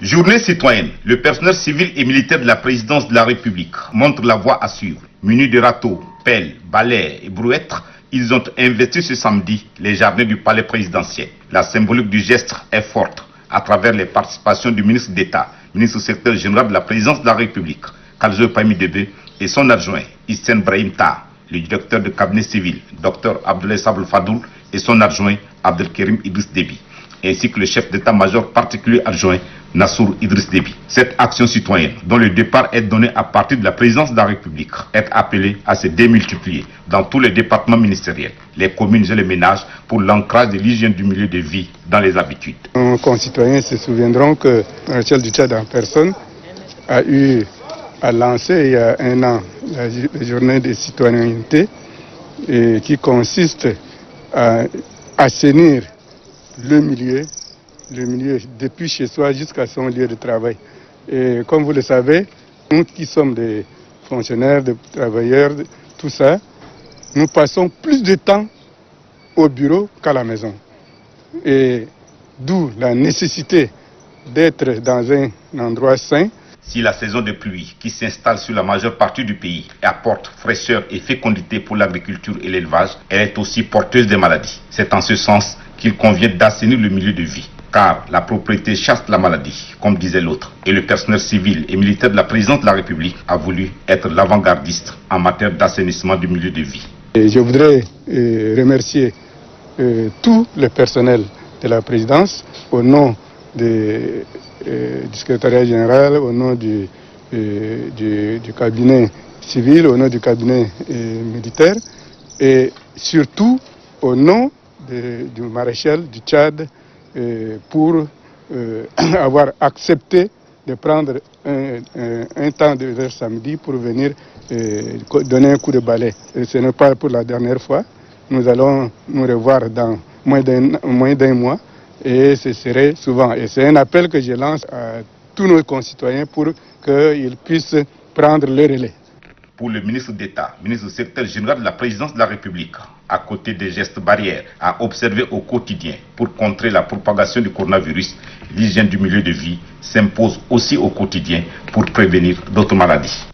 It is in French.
Journée citoyenne, le personnel civil et militaire de la présidence de la République montre la voie à suivre. Munis de râteaux, pelles, balais et brouettes, ils ont investi ce samedi les jardins du palais présidentiel. La symbolique du geste est forte à travers les participations du ministre d'État, ministre secrétaire général de la présidence de la République, Khalzo Pami Debe, et son adjoint, Hissène Brahim Ta, le directeur de cabinet civil, Dr Abdoulaye Sabel Fadoul, et son adjoint, Abdelkerim Idriss Déby, ainsi que le chef d'état-major particulier adjoint, Nassour Idriss Déby. Cette action citoyenne, dont le départ est donné à partir de la présidence de la République, est appelée à se démultiplier dans tous les départements ministériels, les communes et les ménages pour l'ancrage de l'hygiène du milieu de vie dans les habitudes. Nos concitoyens se souviendront que Rachel du Tchad en personne a eu à lancer il y a un an la journée de citoyenneté qui consiste à assainir le milieu depuis chez soi jusqu'à son lieu de travail. Et comme vous le savez, nous qui sommes des fonctionnaires, des travailleurs, tout ça, nous passons plus de temps au bureau qu'à la maison. Et d'où la nécessité d'être dans un endroit sain. Si la saison de pluie qui s'installe sur la majeure partie du pays apporte fraîcheur et fécondité pour l'agriculture et l'élevage, elle est aussi porteuse de maladies. C'est en ce sens qu'il convient d'assainir le milieu de vie, car la propriété chasse la maladie, comme disait l'autre. Et le personnel civil et militaire de la présidence de la République a voulu être l'avant-gardiste en matière d'assainissement du milieu de vie. Et je voudrais remercier tout le personnel de la présidence au nom du secrétariat général, au nom du cabinet civil, au nom du cabinet militaire et surtout au nom du maréchal du Tchad pour avoir accepté de prendre un temps de leur samedi pour venir donner un coup de balai. Et ce n'est pas pour la dernière fois. Nous allons nous revoir dans moins d'un mois et ce serait souvent. Et c'est un appel que je lance à tous nos concitoyens pour qu'ils puissent prendre le relais. Pour le ministre d'État, ministre secrétaire général de la présidence de la République, à côté des gestes barrières à observer au quotidien pour contrer la propagation du coronavirus, l'hygiène du milieu de vie s'impose aussi au quotidien pour prévenir d'autres maladies.